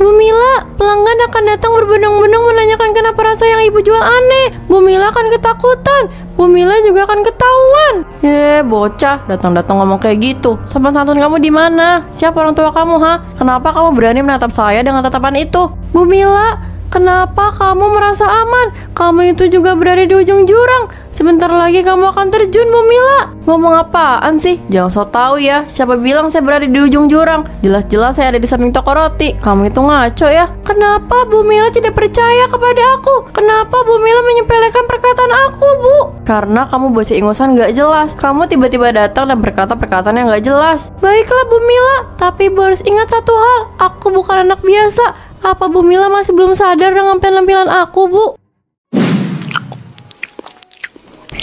Bu Mila, pelanggan akan datang berbondong-bondong menanyakan kenapa rasa yang ibu jual aneh. Bu Mila akan ketakutan. Bu Mila juga akan ketahuan. Bocah, datang-datang ngomong kayak gitu. Sopan santun kamu di mana? Siapa orang tua kamu, ha? Kenapa kamu berani menatap saya dengan tatapan itu? Bu Mila, kenapa kamu merasa aman? Kamu itu juga berada di ujung jurang. Sebentar lagi kamu akan terjun, Bu Mila. Ngomong apaan sih? Jangan so tau ya. Siapa bilang saya berada di ujung jurang? Jelas-jelas saya ada di samping toko roti. Kamu itu ngaco ya. Kenapa Bu Mila tidak percaya kepada aku? Kenapa Bu Mila menyepelekan perkataan aku, Bu? Karena kamu bocah ingusan gak jelas. Kamu tiba-tiba datang dan berkata perkataan yang gak jelas. Baiklah Bu Mila, tapi Bu harus ingat satu hal. Aku bukan anak biasa. Apa Bu Mila masih belum sadar dengan penampilan aku, Bu?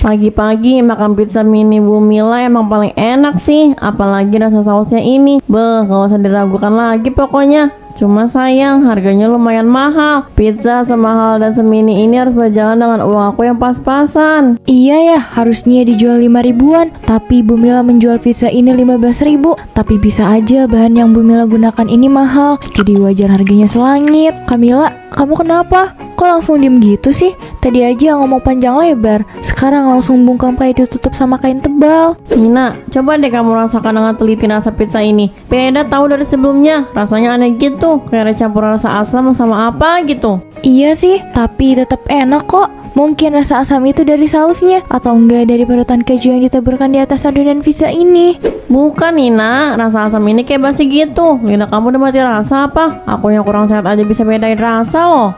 Pagi-pagi makan pizza mini Bu Mila emang paling enak sih. Apalagi rasa sausnya ini. Gak usah diragukan lagi pokoknya. Cuma sayang, harganya lumayan mahal. Pizza semahal dan semini ini harus berjalan dengan uang aku yang pas-pasan. Iya ya, harusnya dijual 5 ribuan. Tapi Bu Mila menjual pizza ini 15 ribu. Tapi bisa aja bahan yang Bu Mila gunakan ini mahal. Jadi wajar harganya selangit. Kamila, kamu kenapa? Kok langsung diem gitu sih? Tadi aja ngomong panjang lebar. Sekarang langsung bungkam kayak ditutup sama kain tebal. Nina, coba deh kamu rasakan dengan teliti rasa pizza ini. Beda tahu dari sebelumnya. Rasanya aneh gitu. Kayak ada campuran rasa asam sama apa gitu. Iya sih, tapi tetap enak kok. Mungkin rasa asam itu dari sausnya, atau enggak dari parutan keju yang ditaburkan di atas adonan pizza ini. Bukan Nina, rasa asam ini kayak basi gitu. Lidah kamu udah mati rasa apa? Aku yang kurang sehat aja bisa bedain rasa loh.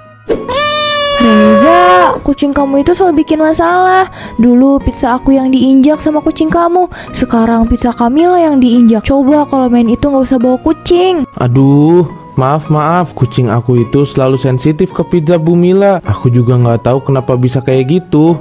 Reza, kucing kamu itu selalu bikin masalah. Dulu pizza aku yang diinjak sama kucing kamu. Sekarang pizza Kamila yang diinjak. Coba kalau main itu gak usah bawa kucing. Aduh, maaf, kucing aku itu selalu sensitif ke pizza Bu Mila. Aku juga nggak tahu kenapa bisa kayak gitu.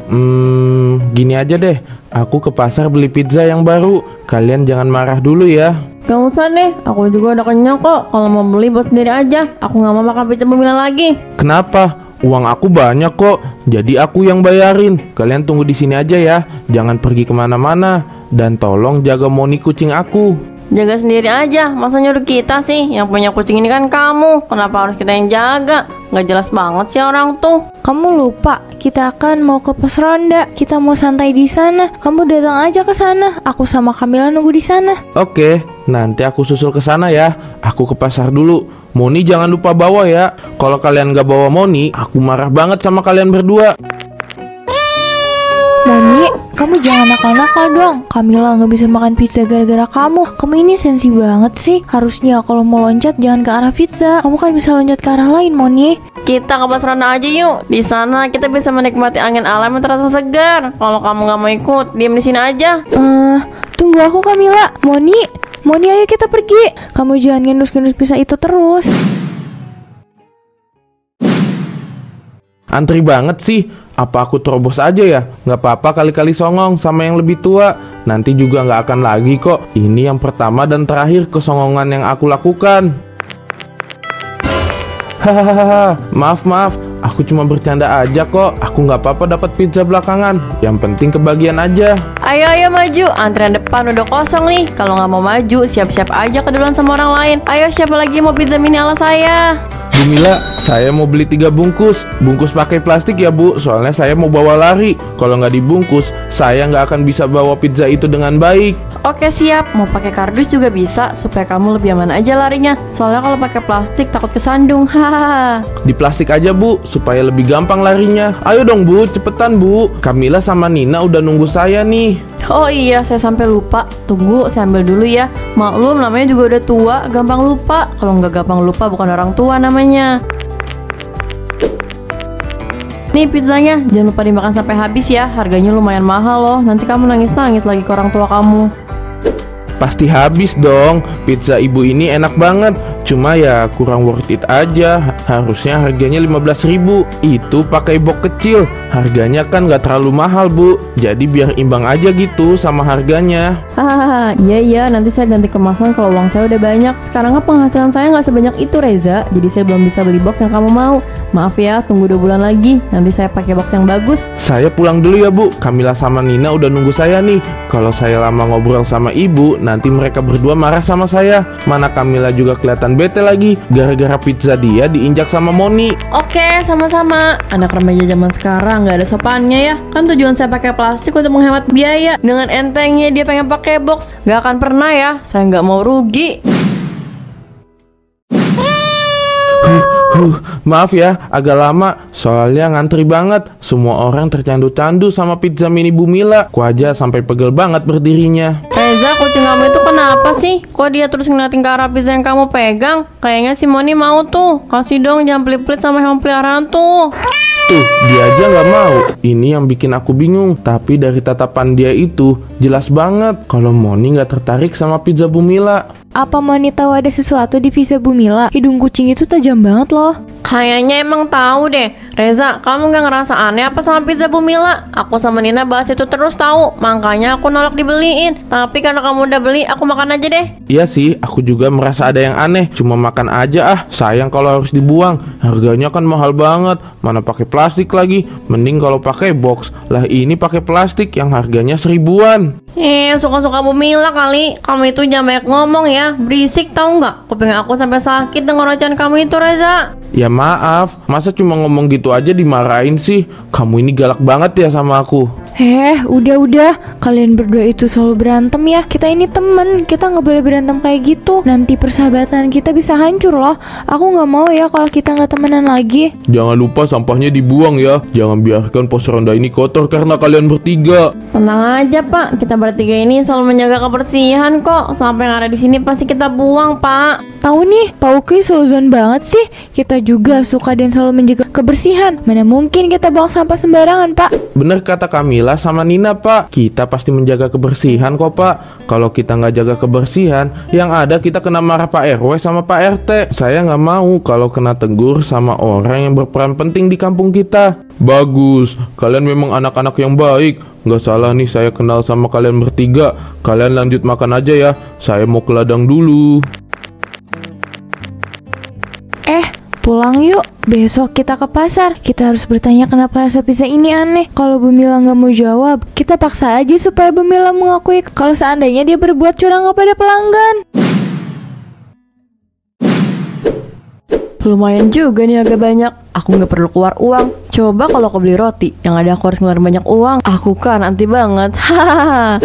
Gini aja deh, aku ke pasar beli pizza yang baru. Kalian jangan marah dulu ya. Gak usah deh, aku juga udah kenyang kok. Kalau mau beli buat sendiri aja. Aku gak mau makan pizza Bu Mila lagi. Kenapa? Uang aku banyak kok, jadi aku yang bayarin. Kalian tunggu di sini aja ya, jangan pergi kemana-mana. Dan tolong jaga Moni kucing aku. Jaga sendiri aja, masa nyuruh kita sih? Yang punya kucing ini kan kamu. Kenapa harus kita yang jaga? Gak jelas banget sih orang tuh. Kamu lupa, kita akan mau ke pos ronda. Kita mau santai di sana. Kamu datang aja ke sana. Aku sama Kamila nunggu di sana. Oke, nanti aku susul ke sana ya. Aku ke pasar dulu. Moni jangan lupa bawa ya. Kalau kalian gak bawa Moni, aku marah banget sama kalian berdua. Moni, kamu jangan nakal-nakal dong. Kamila gak bisa makan pizza gara-gara kamu. Kamu ini sensi banget sih. Harusnya kalau mau loncat jangan ke arah pizza. Kamu kan bisa loncat ke arah lain, Moni. Kita ke pos ronda aja yuk. Di sana kita bisa menikmati angin alam yang terasa segar. Kalau kamu gak mau ikut, diam di sini aja. Tunggu aku Kamila. Moni ayo kita pergi. Kamu jangan ngendus-ngendus pizza itu terus. Antri banget sih. Apa aku terobos aja ya? Nggak apa-apa kali-kali songong sama yang lebih tua. Nanti juga nggak akan lagi kok. Ini yang pertama dan terakhir kesongongan yang aku lakukan. Hahaha, maaf. Aku cuma bercanda aja kok. Aku nggak apa-apa dapat pizza belakangan. Yang penting kebagian aja. Ayo maju. Antrian depan udah kosong nih. Kalau nggak mau maju, siap-siap aja keduluan sama orang lain. Ayo, siapa lagi yang mau pizza mini ala saya? Bu Mila, saya mau beli 3 bungkus. Bungkus pakai plastik ya Bu, soalnya saya mau bawa lari. Kalau nggak dibungkus, saya nggak akan bisa bawa pizza itu dengan baik. Oke siap, mau pakai kardus juga bisa supaya kamu lebih aman aja larinya. Soalnya kalau pakai plastik takut kesandung. Hahaha. Di plastik aja Bu, supaya lebih gampang larinya. Ayo dong Bu, cepetan Bu. Kamila sama Nina udah nunggu saya nih. Oh iya, saya sampai lupa. Tunggu, saya ambil dulu ya. Maklum, namanya juga udah tua, gampang lupa. Kalau nggak gampang lupa bukan orang tua namanya. Nih pizzanya, jangan lupa dimakan sampai habis ya. Harganya lumayan mahal loh. Nanti kamu nangis-nangis lagi ke orang tua kamu. Pasti habis dong. Pizza ibu ini enak banget. Cuma ya kurang worth it aja. Harusnya harganya 15.000. Itu pakai box kecil. Harganya kan gak terlalu mahal Bu. Jadi biar imbang aja gitu sama harganya. Hahaha, iya nanti saya ganti kemasan kalau uang saya udah banyak. Sekarang penghasilan saya nggak sebanyak itu Reza. Jadi saya belum bisa beli box yang kamu mau. Maaf ya, tunggu 2 bulan lagi. Nanti saya pakai box yang bagus. Saya pulang dulu ya Bu. Kamila sama Nina udah nunggu saya nih. Kalau saya lama ngobrol sama ibu, nanti mereka berdua marah sama saya. Mana Kamila juga kelihatan bete lagi gara-gara pizza dia diinjak sama Moni. Oke, sama-sama. Anak remaja zaman sekarang nggak ada sopannya ya. Kan tujuan saya pakai plastik untuk menghemat biaya. Dengan entengnya dia pengen pakai box. Gak akan pernah ya. Saya nggak mau rugi. Maaf ya, agak lama. Soalnya ngantri banget. Semua orang tercandu-candu sama pizza mini Bumila. Ku aja sampai pegel banget berdirinya. Reza, kucing kamu itu kenapa sih? Kok dia terus ngeliatin ke arah pizza yang kamu pegang? Kayaknya si Moni mau tuh. Kasih dong, jangan pelit-pelit sama hewan peliharaan tuh. Tuh, dia aja nggak mau. Ini yang bikin aku bingung. Tapi dari tatapan dia itu jelas banget kalau Moni nggak tertarik sama pizza Bumila. Apa Moni tahu ada sesuatu di pizza Bumila? Hidung kucing itu tajam banget loh. Kayaknya emang tahu deh. Reza, kamu gak ngerasa aneh apa sama pizza Bumila? Aku sama Nina bahas itu terus tahu. Makanya aku nolak dibeliin. Tapi karena kamu udah beli, aku makan aja deh. Iya sih, aku juga merasa ada yang aneh. Cuma makan aja ah. Sayang kalau harus dibuang. Harganya kan mahal banget. Mana pakai plastik lagi. Mending kalau pakai box. Lah ini pakai plastik yang harganya 1000-an. Suka-suka Bumila kali. Kamu itu jangan banyak ngomong ya. Berisik tau nggak? Kuping aku sampai sakit dengar ocehan kamu itu, Reza. Ya maaf, masa cuma ngomong gitu aja dimarahin sih? Kamu ini galak banget ya sama aku. Udah. Kalian berdua itu selalu berantem ya. Kita ini temen, kita nggak boleh berantem kayak gitu. Nanti persahabatan kita bisa hancur loh. Aku nggak mau ya kalau kita nggak temenan lagi. Jangan lupa sampahnya dibuang ya. Jangan biarkan pos ronda ini kotor karena kalian bertiga. Tenang aja Pak, kita bertiga ini selalu menjaga kebersihan kok. Sampai yang ada di sini pasti kita buang Pak. Tahu nih, Pak Uki suzon banget sih. Kita juga suka dan selalu menjaga kebersihan. Mana mungkin kita buang sampah sembarangan, Pak? Bener kata Kamila sama Nina, Pak. Kita pasti menjaga kebersihan kok, Pak. Kalau kita nggak jaga kebersihan, yang ada kita kena marah Pak RW sama Pak RT. Saya nggak mau kalau kena tegur sama orang yang berperan penting di kampung kita. Bagus, kalian memang anak-anak yang baik. Nggak salah nih saya kenal sama kalian bertiga. Kalian lanjut makan aja ya. Saya mau ke ladang dulu. Pulang yuk, besok kita ke pasar. Kita harus bertanya kenapa rasa pizza ini aneh. Kalau Bu Mila nggak mau jawab, kita paksa aja supaya Bu Mila mengakui kalau seandainya dia berbuat curang kepada pelanggan. Lumayan juga nih agak banyak. Aku nggak perlu keluar uang. Coba kalau aku beli roti, yang ada aku harus ngeluarin banyak uang. Aku kan anti banget. Hahaha.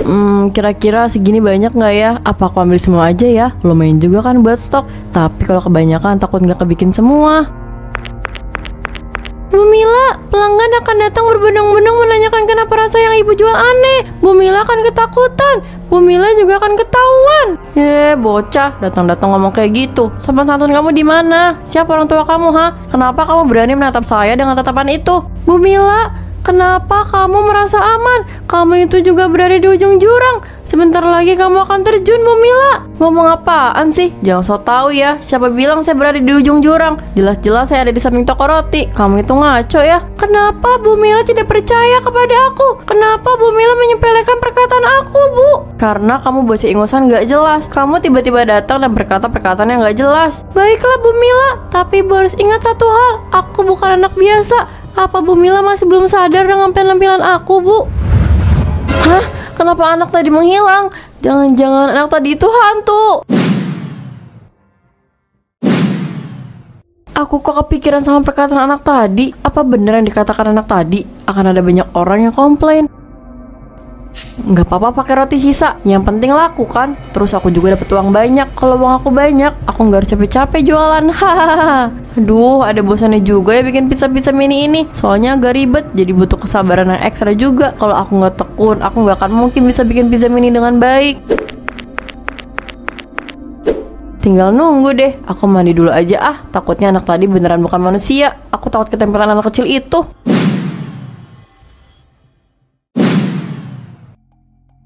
Kira-kira segini banyak nggak ya? Apa aku ambil semua aja ya? Lumayan juga kan buat stok. Tapi kalau kebanyakan takut nggak kebikin semua. Bu Mila, pelanggan akan datang berbondong-bondong menanyakan kenapa rasa yang ibu jual aneh. Bu Mila akan ketakutan. Bu Mila juga akan ketahuan. Bocah, datang-datang ngomong kayak gitu. Sopan santun kamu di mana? Siapa orang tua kamu, ha? Kenapa kamu berani menatap saya dengan tatapan itu? Bu Mila, kenapa kamu merasa aman? Kamu itu juga berada di ujung jurang. Sebentar lagi kamu akan terjun, Bu Mila. Ngomong apaan sih? Jangan so tau ya. Siapa bilang saya berada di ujung jurang? Jelas-jelas saya ada di samping toko roti. Kamu itu ngaco ya. Kenapa Bu Mila tidak percaya kepada aku? Kenapa Bu Mila menyepelekan perkataan aku, Bu? Karena kamu bocah ingusan gak jelas. Kamu tiba-tiba datang dan berkata perkataan yang gak jelas. Baiklah Bu Mila, tapi Bu harus ingat satu hal. Aku bukan anak biasa. Apa Bu Mila masih belum sadar dengan penampilan aku, Bu? Hah? Kenapa anak tadi menghilang? Jangan-jangan anak tadi itu hantu. Aku kok kepikiran sama perkataan anak tadi. Apa bener yang dikatakan anak tadi? Akan ada banyak orang yang komplain. Nggak apa-apa pakai roti sisa. Yang penting laku kan. Terus aku juga dapat uang banyak. Kalau uang aku banyak, aku nggak harus capek-capek jualan. Hahaha. Aduh, ada bosannya juga ya bikin pizza-pizza mini ini. Soalnya agak ribet, jadi butuh kesabaran yang ekstra juga. Kalau aku nggak tekun, aku nggak akan mungkin bisa bikin pizza mini dengan baik. Tinggal nunggu deh. Aku mandi dulu aja ah. Takutnya anak tadi beneran bukan manusia. Aku takut ketempelan anak kecil itu.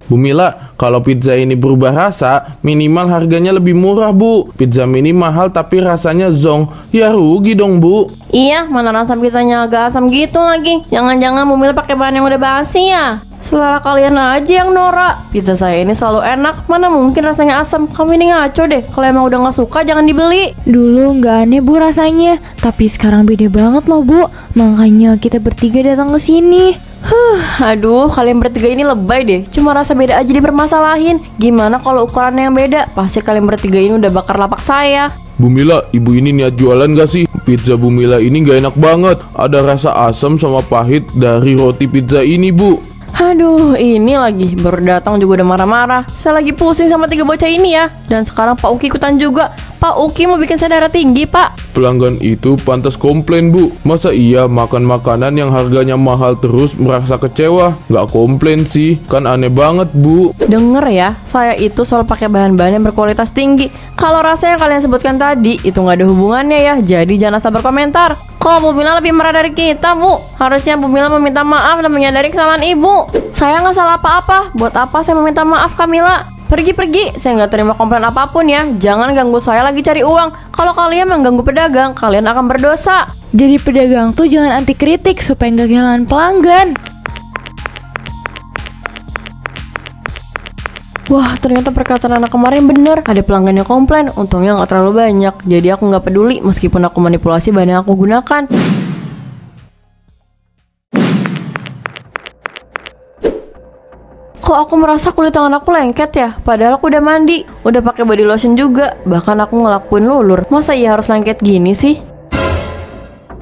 Bu Mila, kalau pizza ini berubah rasa, minimal harganya lebih murah, Bu. Pizza mini mahal tapi rasanya zonk. Ya rugi dong, Bu. Iya, mana rasa pizzanya agak asam gitu lagi. Jangan-jangan Bu Mila pakai bahan yang udah basi ya? Selera kalian aja yang norak. Pizza saya ini selalu enak, mana mungkin rasanya asam. Kamu ini ngaco deh. Kalau emang udah nggak suka jangan dibeli. Dulu nggak aneh Bu rasanya, tapi sekarang beda banget loh Bu. Makanya kita bertiga datang ke sini. Aduh, kalian bertiga ini lebay deh. Cuma rasa beda aja dipermasalahin. Gimana kalau ukurannya yang beda? Pasti kalian bertiga ini udah bakar lapak saya. Bu Mila, ibu ini niat jualan gak sih? Pizza Bu Mila ini gak enak banget. Ada rasa asam sama pahit dari roti pizza ini, Bu. Aduh, ini lagi baru datang juga udah marah-marah. Saya lagi pusing sama 3 bocah ini ya. Dan sekarang Pak Uki ikutan juga. Pak Uki mau bikin saya darah tinggi, Pak. Pelanggan itu pantas komplain, Bu. Masa iya makan makanan yang harganya mahal terus merasa kecewa? Nggak komplain sih, kan aneh banget, Bu. Denger ya, saya itu selalu pakai bahan-bahan yang berkualitas tinggi. Kalau rasa yang kalian sebutkan tadi itu nggak ada hubungannya ya. Jadi jangan asal berkomentar. Kok Bu Mila lebih marah dari kita, Bu? Harusnya Bu Mila meminta maaf dan menyadari kesalahan Ibu. Saya nggak salah apa-apa. Buat apa saya meminta maaf, Kamila? Pergi, saya nggak terima komplain apapun ya. Jangan ganggu saya lagi cari uang. Kalau kalian mengganggu pedagang, kalian akan berdosa. Jadi pedagang tuh jangan anti kritik supaya nggak kehilangan pelanggan. Wah, ternyata perkataan anak kemarin bener. Ada pelanggan yang komplain, untungnya nggak terlalu banyak. Jadi aku nggak peduli meskipun aku manipulasi bahan yang aku gunakan. Kok aku merasa kulit tangan aku lengket ya? Padahal aku udah mandi, udah pakai body lotion juga. Bahkan aku ngelakuin lulur. Masa iya harus lengket gini sih?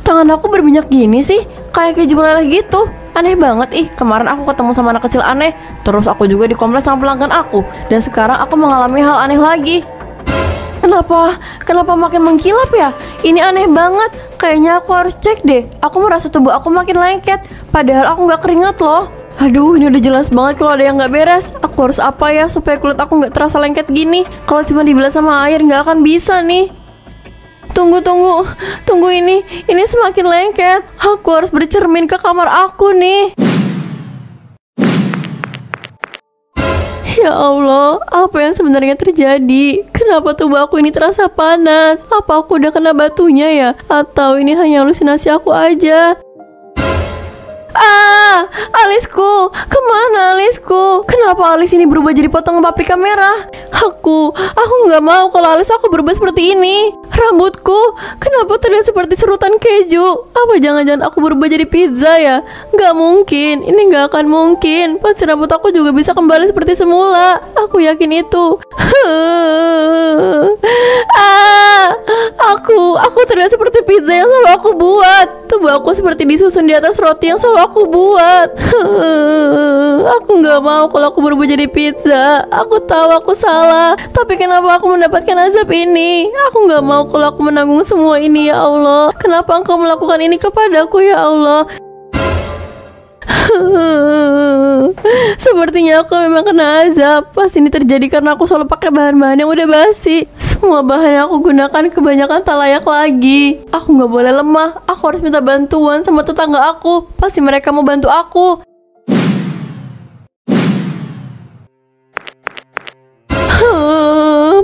Tangan aku berminyak gini sih, kayak keju meleleh gitu. Aneh banget ih. Kemarin aku ketemu sama anak kecil aneh. Terus aku juga dikomplain sama pelanggan aku. Dan sekarang aku mengalami hal aneh lagi. Kenapa makin mengkilap ya? Ini aneh banget. Kayaknya aku harus cek deh. Aku merasa tubuh aku makin lengket. Padahal aku nggak keringat loh. Aduh, ini udah jelas banget kalau ada yang nggak beres. Aku harus apa ya supaya kulit aku nggak terasa lengket gini? Kalau cuma dibilas sama air nggak akan bisa nih. Tunggu ini semakin lengket. Aku harus bercermin ke kamar aku nih. Ya Allah, apa yang sebenarnya terjadi? Kenapa tubuh aku ini terasa panas? Apa aku udah kena batunya ya? Atau ini hanya halusinasi aku aja? Alisku, kemana alisku? Kenapa alis ini berubah jadi potongan paprika merah? Aku nggak mau kalau alis aku berubah seperti ini. Rambutku, kenapa terlihat seperti serutan keju? Apa jangan-jangan aku berubah jadi pizza ya? Nggak mungkin, ini nggak akan mungkin. Pasti rambut aku juga bisa kembali seperti semula. Aku yakin itu. Aku terlihat seperti pizza yang selalu aku buat. Tubuh aku seperti disusun di atas roti yang selalu aku buat. Aku nggak mau kalau aku berubah jadi pizza. Aku tahu aku salah, tapi kenapa aku mendapatkan azab ini? Aku nggak mau kalau aku menanggung semua ini ya Allah. Kenapa Engkau melakukan ini kepadaku ya Allah? Sepertinya aku memang kena azab. Pasti ini terjadi karena aku selalu pakai bahan-bahan yang udah basi. Semua bahan yang aku gunakan kebanyakan tak layak lagi. Aku gak boleh lemah. Aku harus minta bantuan sama tetangga aku. Pasti mereka mau bantu aku.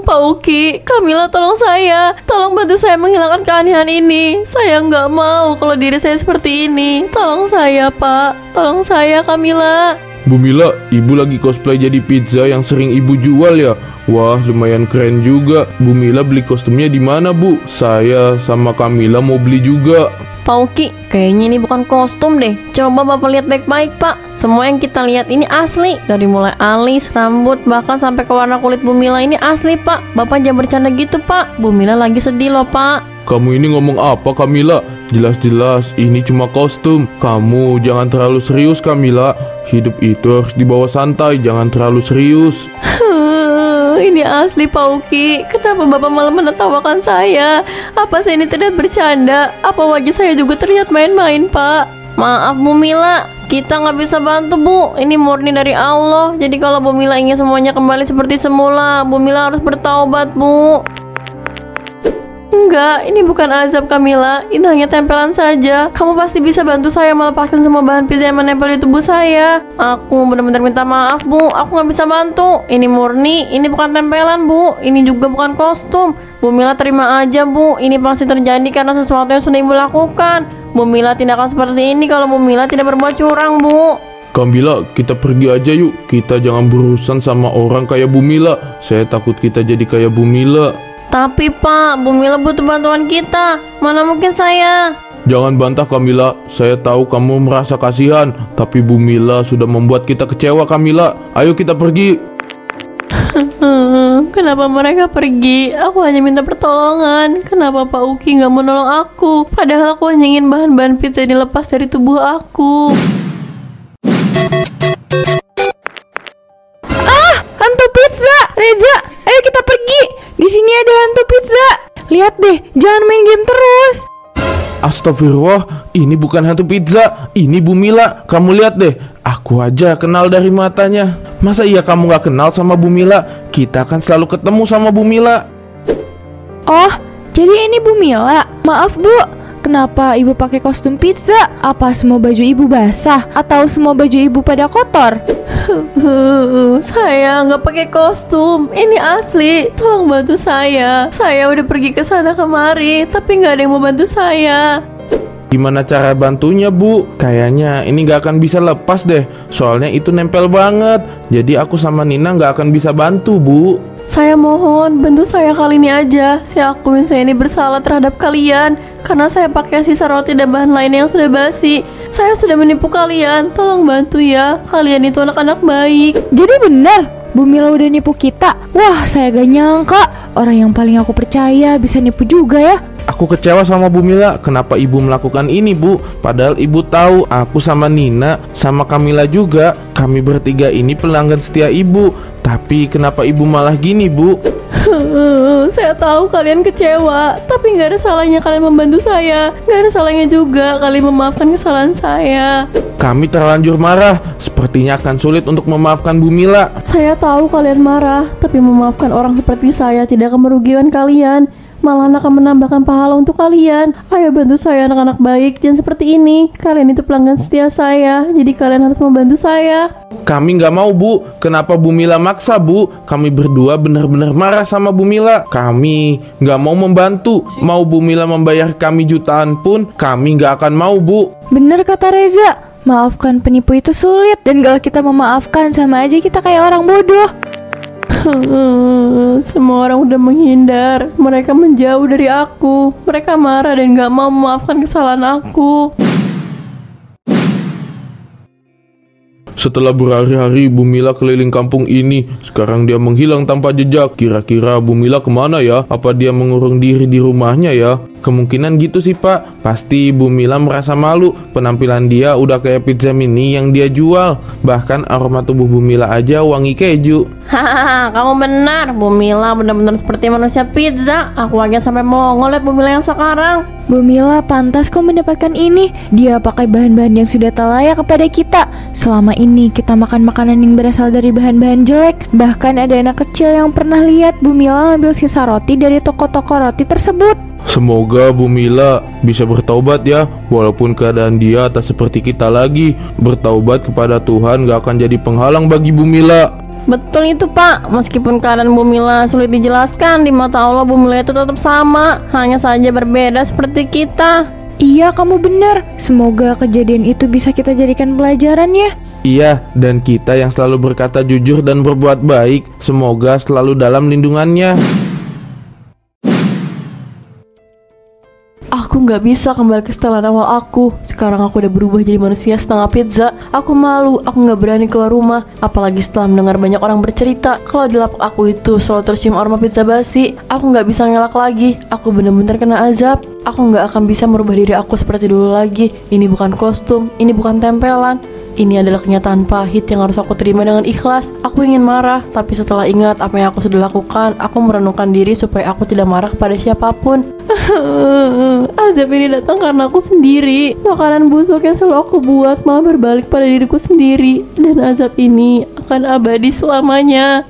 Pak Uki, Kamila tolong saya. Tolong bantu saya menghilangkan keanehan ini. Saya nggak mau kalau diri saya seperti ini. Tolong saya, Pak. Tolong saya, Kamila. Bu Mila, ibu lagi cosplay jadi pizza yang sering ibu jual ya? Wah, lumayan keren juga. Bu Mila beli kostumnya di mana, Bu? Saya sama Kamila mau beli juga. Pak Uki, kayaknya ini bukan kostum deh. Coba Bapak lihat baik-baik, Pak. Semua yang kita lihat ini asli. Dari mulai alis, rambut, bahkan sampai ke warna kulit Bu Mila ini asli, Pak. Bapak jangan bercanda gitu, Pak. Bu Mila lagi sedih loh, Pak. Kamu ini ngomong apa, Kamila? Jelas-jelas ini cuma kostum. Kamu jangan terlalu serius, Kamila. Hidup itu harus dibawa santai, jangan terlalu serius. Ini asli, Pak Uki. Kenapa Bapak malah menertawakan saya? Apa saya ini terlihat bercanda? Apa wajah saya juga terlihat main-main, Pak? Maaf Bu Mila, kita nggak bisa bantu, Bu. Ini murni dari Allah. Jadi kalau Bu Mila ingin semuanya kembali seperti semula, Bu Mila harus bertaubat, Bu. Enggak, ini bukan azab Kamila. Ini hanya tempelan saja. Kamu pasti bisa bantu saya melepaskan semua bahan pizza yang menempel di tubuh saya. Aku benar-benar minta maaf, Bu. Aku nggak bisa bantu. Ini murni, ini bukan tempelan, Bu. Ini juga bukan kostum. Bu Mila terima aja, Bu. Ini pasti terjadi karena sesuatu yang sudah Ibu lakukan. Bu Mila tidak akan seperti ini kalau Bu Mila tidak berbuat curang, Bu. Kamila, kita pergi aja yuk. Kita jangan berurusan sama orang kayak Bu Mila. Saya takut kita jadi kayak Bu Mila. Tapi Pak, Bu Mila butuh bantuan kita. Mana mungkin saya? Jangan bantah Kamila, saya tahu kamu merasa kasihan. Tapi Bu Mila sudah membuat kita kecewa Kamila. Ayo kita pergi. Kenapa mereka pergi? Aku hanya minta pertolongan. Kenapa Pak Uki nggak mau nolong aku? Padahal aku hanya ingin bahan-bahan pizza ini lepas dari tubuh aku. Hantu pizza! Reza, ayo kita pergi. Di sini ada hantu pizza. Lihat deh, jangan main game terus. Astagfirullah, ini bukan hantu pizza. Ini Bu Mila. Kamu lihat deh, aku aja kenal dari matanya. Masa iya kamu gak kenal sama Bu Mila? Kita kan selalu ketemu sama Bu Mila. Oh, jadi ini Bu Mila. Maaf Bu, kenapa Ibu pakai kostum pizza? Apa semua baju Ibu basah? Atau semua baju Ibu pada kotor? Saya nggak pakai kostum. Ini asli. Tolong bantu saya. Saya udah pergi ke sana kemari, tapi nggak ada yang mau bantu saya. Gimana cara bantunya Bu? Kayaknya ini gak akan bisa lepas deh. Soalnya itu nempel banget. Jadi aku sama Nina gak akan bisa bantu Bu. Saya mohon, bantu saya kali ini aja. Saya akuin saya ini bersalah terhadap kalian karena saya pakai sisa roti dan bahan lainnya yang sudah basi. Saya sudah menipu kalian. Tolong bantu ya. Kalian itu anak-anak baik. Jadi benar, Bu Mila udah nipu kita. Wah, saya gak nyangka orang yang paling aku percaya bisa nipu juga ya. Aku kecewa sama Bu Mila. Kenapa Ibu melakukan ini Bu? Padahal Ibu tahu aku sama Nina sama Kamila juga, kami bertiga ini pelanggan setia Ibu. Tapi kenapa Ibu malah gini Bu? Saya tahu kalian kecewa, tapi nggak ada salahnya kalian membantu saya. Nggak ada salahnya juga kalian memaafkan kesalahan saya. Kami terlanjur marah. Sepertinya akan sulit untuk memaafkan Bu Mila. Saya tahu kalian marah, tapi memaafkan orang seperti saya tidak akan merugikan kalian, malah akan menambahkan pahala untuk kalian. Ayo bantu saya anak-anak baik. Jangan seperti ini. Kalian itu pelanggan setia saya, jadi kalian harus membantu saya. Kami nggak mau Bu. Kenapa Bu Mila maksa Bu? Kami berdua benar-benar marah sama Bu Mila. Kami nggak mau membantu. Mau Bu Mila membayar kami jutaan pun kami nggak akan mau Bu. Bener kata Reza, maafkan penipu itu sulit. Dan kalau kita memaafkan sama aja kita kayak orang bodoh. Semua orang udah menghindar. Mereka menjauh dari aku. Mereka marah dan gak mau memaafkan kesalahan aku. Setelah berhari-hari Bu Mila keliling kampung ini, sekarang dia menghilang tanpa jejak. Kira-kira Bu Mila kemana ya? Apa dia mengurung diri di rumahnya ya? Kemungkinan gitu sih Pak. Pasti Bu Mila merasa malu. Penampilan dia udah kayak pizza mini yang dia jual. Bahkan aroma tubuh Bu Mila aja wangi keju. Hahaha, kamu benar. Bu Mila benar-benar seperti manusia pizza. Aku aja sampai mau ngeliat Bu Mila yang sekarang. Bu Mila pantas kok mendapatkan ini. Dia pakai bahan-bahan yang sudah tak layak kepada kita. Selama ini kita makan makanan yang berasal dari bahan-bahan jelek. Bahkan ada anak kecil yang pernah lihat Bu Mila ngambil sisa roti dari toko-toko roti tersebut. Semoga Bu Mila bisa bertaubat ya. Walaupun keadaan dia tak seperti kita lagi, bertaubat kepada Tuhan gak akan jadi penghalang bagi Bu Mila. Betul itu Pak. Meskipun keadaan Bu Mila sulit dijelaskan, di mata Allah Bu Mila itu tetap sama. Hanya saja berbeda seperti kita. Iya, kamu benar. Semoga kejadian itu bisa kita jadikan pelajaran ya. Iya, dan kita yang selalu berkata jujur dan berbuat baik, semoga selalu dalam lindungannya. Aku gak bisa kembali ke setelan awal aku. Sekarang aku udah berubah jadi manusia setengah pizza. Aku malu, aku gak berani keluar rumah. Apalagi setelah mendengar banyak orang bercerita kalau di lapak aku itu selalu tercium aroma pizza basi. Aku gak bisa ngelak lagi. Aku benar-benar kena azab. Aku gak akan bisa merubah diri aku seperti dulu lagi. Ini bukan kostum, ini bukan tempelan. Ini adalah kenyataan pahit yang harus aku terima dengan ikhlas. Aku ingin marah, tapi setelah ingat apa yang aku sudah lakukan, aku merenungkan diri supaya aku tidak marah kepada siapapun. Azab ini datang karena aku sendiri. Makanan busuk yang selalu aku buat malah berbalik pada diriku sendiri. Dan azab ini akan abadi selamanya.